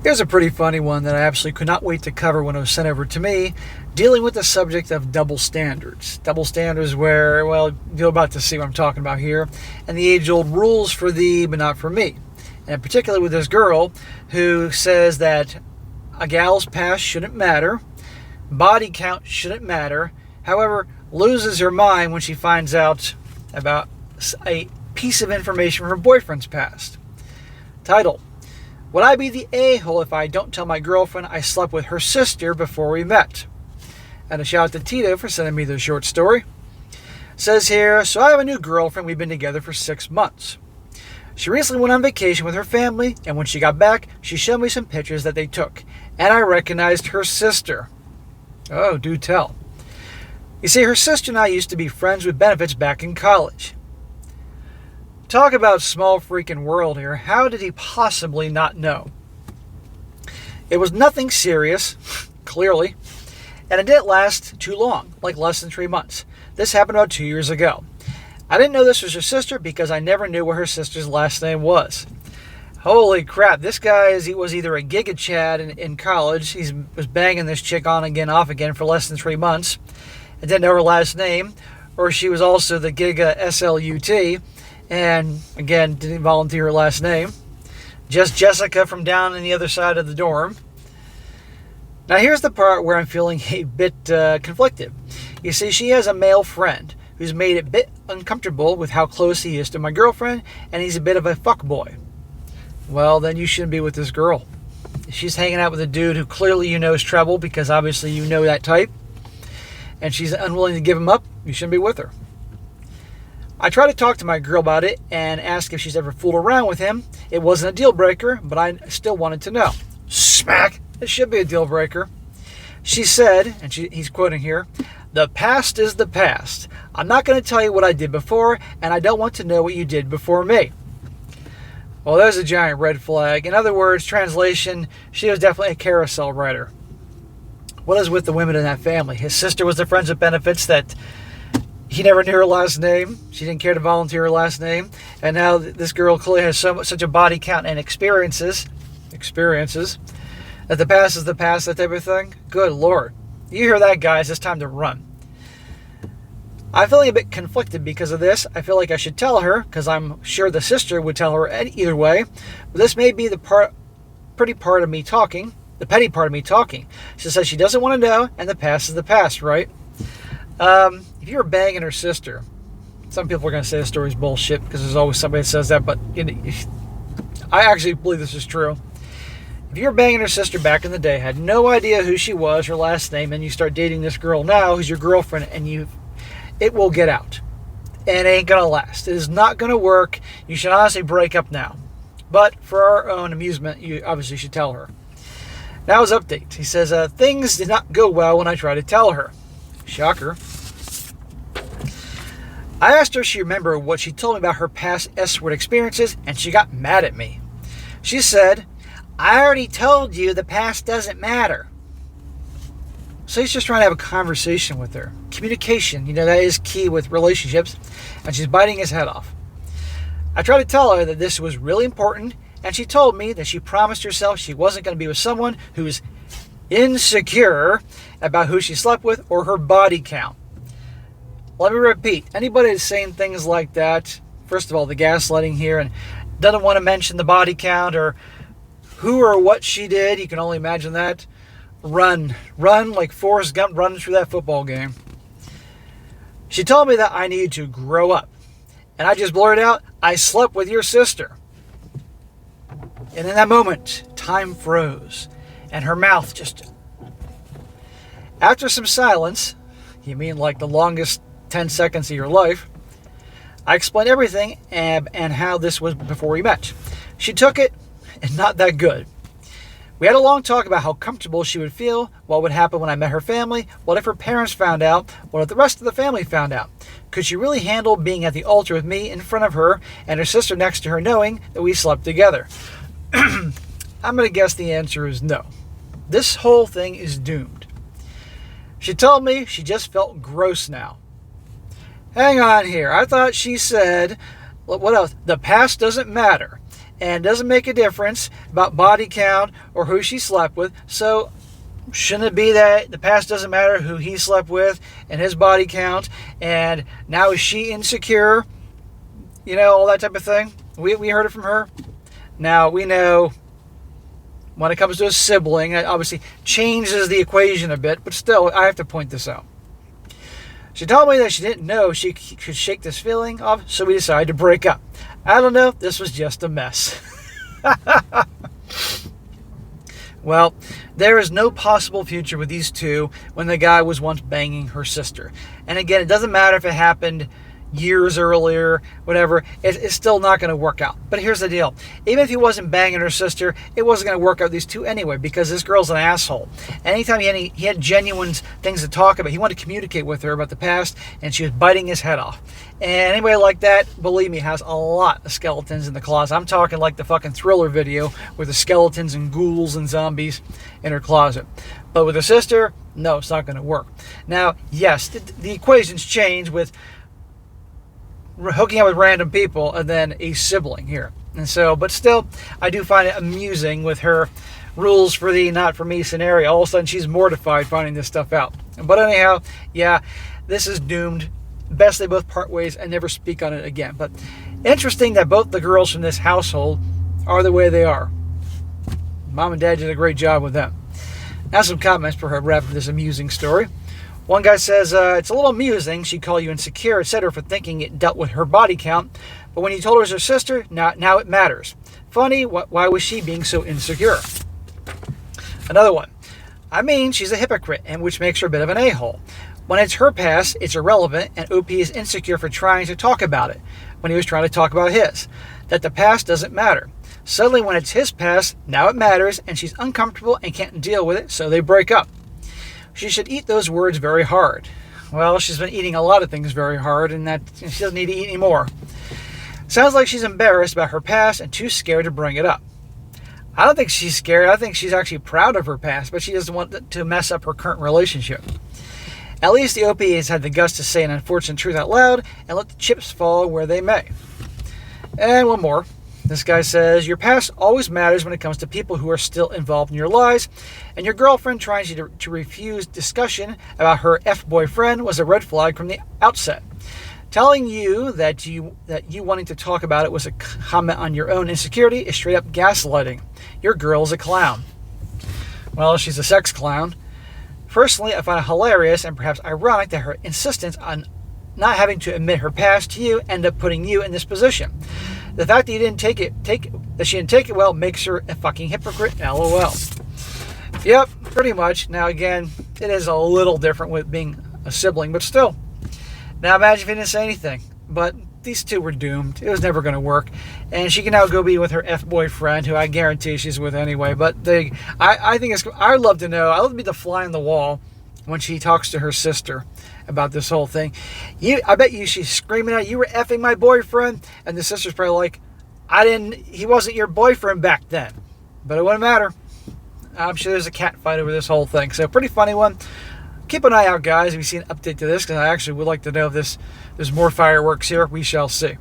Here's a pretty funny one that I absolutely could not wait to cover when it was sent over to me, dealing with the subject of double standards. Double standards where, well, you're about to see what I'm talking about here, and the age-old rules for thee but not for me. And particularly with this girl who says that a gal's past shouldn't matter, body count shouldn't matter, however, loses her mind when she finds out about a piece of information from her boyfriend's past. Title: Would I be the a-hole if I don't tell my girlfriend I slept with her sister before we met? And a shout out to Tito for sending me this short story. It says here, so I have a new girlfriend. We've been together for 6 months. She recently went on vacation with her family, and when she got back, she showed me some pictures that they took, and I recognized her sister. Oh, do tell. You see, her sister and I used to be friends with benefits back in college. Talk about small freaking world here. How did he possibly not know? It was nothing serious, clearly, and it didn't last too long, like less than 3 months. This happened about 2 years ago. I didn't know this was her sister because I never knew what her sister's last name was. Holy crap, this guy was either a Giga Chad in college. He was banging this chick on again, off again for less than 3 months and didn't know her last name, or she was also the Giga SLUT. And again, didn't volunteer her last name. Just Jessica from down on the other side of the dorm. Now here's the part where I'm feeling a bit conflicted. You see, she has a male friend who's made it a bit uncomfortable with how close he is to my girlfriend, and he's a bit of a fuckboy. Well, then you shouldn't be with this girl. If she's hanging out with a dude who clearly you know is trouble, because obviously you know that type, and she's unwilling to give him up, you shouldn't be with her. I tried to talk to my girl about it and ask if she's ever fooled around with him. It wasn't a deal breaker, but I still wanted to know. Smack! It should be a deal breaker. She said, and he's quoting here, "The past is the past. I'm not going to tell you what I did before, and I don't want to know what you did before me." Well, there's a giant red flag. In other words, translation, she was definitely a carousel rider. What is with the women in that family? His sister was the friends with benefits that he never knew her last name. She didn't care to volunteer her last name. And now this girl clearly has such a body count and experiences, that the past is the past, that type of thing. Good Lord. You hear that, guys. It's time to run. I'm feeling a bit conflicted because of this. I feel like I should tell her, because I'm sure the sister would tell her either way. But this may be the petty part of me talking. She says she doesn't want to know, and the past is the past, right? If you're banging her sister, some people are going to say the story's bullshit because there's always somebody that says that, but I actually believe this is true. If you're banging her sister back in the day, had no idea who she was, her last name, and you start dating this girl now who's your girlfriend, and it will get out. And it ain't going to last. It is not going to work. You should honestly break up now. But for our own amusement, you obviously should tell her. Now his update. He says, things did not go well when I tried to tell her. Shocker. I asked her if she remembered what she told me about her past S-word experiences, and she got mad at me. She said, "I already told you the past doesn't matter." So he's just trying to have a conversation with her. Communication, that is key with relationships, and she's biting his head off. I tried to tell her that this was really important, and she told me that she promised herself she wasn't going to be with someone who's insecure about who she slept with or her body count. Let me repeat, anybody that's saying things like that, first of all, the gaslighting here, and doesn't want to mention the body count or who or what she did, you can only imagine that. Run like Forrest Gump running through that football game. She told me that I needed to grow up. And I just blurted out, "I slept with your sister." And in that moment, time froze. And her mouth just... After some silence, you mean like the longest 10 seconds of your life, I explained everything and how this was before we met. She took it, and not that good. We had a long talk about how comfortable she would feel, what would happen when I met her family, what if her parents found out, what if the rest of the family found out. Could she really handle being at the altar with me in front of her and her sister next to her knowing that we slept together? I'm going to guess the answer is no. This whole thing is doomed. She told me she just felt gross now. Hang on here. I thought she said, what else? The past doesn't matter. and it doesn't make a difference about body count or who she slept with. So shouldn't it be that the past doesn't matter who he slept with and his body count, and now is she insecure? You know, all that type of thing. We heard it from her. Now we know when it comes to a sibling, it obviously changes the equation a bit, but still, I have to point this out. She told me that she didn't know she could shake this feeling off, so we decided to break up. I don't know, this was just a mess. Well, there is no possible future with these two when the guy was once banging her sister. And again, it doesn't matter if it happened years earlier, whatever, it's still not going to work out. But here's the deal. Even if he wasn't banging her sister, it wasn't going to work out these two anyway, because this girl's an asshole. Anytime he had genuine things to talk about, he wanted to communicate with her about the past, and she was biting his head off. And anybody like that, believe me, has a lot of skeletons in the closet. I'm talking like the fucking Thriller video with the skeletons and ghouls and zombies in her closet. But with a sister, no, it's not going to work. Now, yes, the equations change with hooking up with random people and then a sibling here. And so, but still, I do find it amusing with her rules for thee, not for me scenario. All of a sudden, she's mortified finding this stuff out. But anyhow, yeah, this is doomed. Best they both part ways and never speak on it again. But interesting that both the girls from this household are the way they are. Mom and Dad did a great job with them. Now some comments for her wrap up this amusing story. One guy says, it's a little amusing she'd call you insecure, etc. for thinking it dealt with her body count, but when you told her it was her sister, now it matters. Funny, why was she being so insecure? Another one. I mean, she's a hypocrite, and which makes her a bit of an a-hole. When it's her past, it's irrelevant, and OP is insecure for trying to talk about it when he was trying to talk about his. That the past doesn't matter. Suddenly, when it's his past, now it matters, and she's uncomfortable and can't deal with it, so they break up. She should eat those words very hard. Well, she's been eating a lot of things very hard, and that she doesn't need to eat anymore. Sounds like she's embarrassed about her past and too scared to bring it up. I don't think she's scared. I think she's actually proud of her past, but she doesn't want to mess up her current relationship. At least the OP has had the guts to say an unfortunate truth out loud and let the chips fall where they may. And one more. This guy says, your past always matters when it comes to people who are still involved in your lives, and your girlfriend trying to refuse discussion about her F-boyfriend was a red flag from the outset. Telling you that you wanting to talk about it was a comment on your own insecurity is straight up gaslighting. Your girl's a clown. Well, she's a sex clown. Personally, I find it hilarious and perhaps ironic that her insistence on not having to admit her past to you ended up putting you in this position. The fact that you didn't take it well makes her a fucking hypocrite. LOL. Yep, pretty much. Now again, it is a little different with being a sibling, but still. Now imagine if he didn't say anything. But these two were doomed. It was never going to work. And she can now go be with her F-boyfriend, who I guarantee she's with anyway. But I think I'd love to know. I'd love to be the fly on the wall when she talks to her sister about this whole thing. I bet you she's screaming out, you were effing my boyfriend, and the sister's probably like, he wasn't your boyfriend back then. But it wouldn't matter. I'm sure there's a cat fight over this whole thing. So pretty funny one. Keep an eye out, guys, if you see an update to this, because I actually would like to know if there's more fireworks here. We shall see.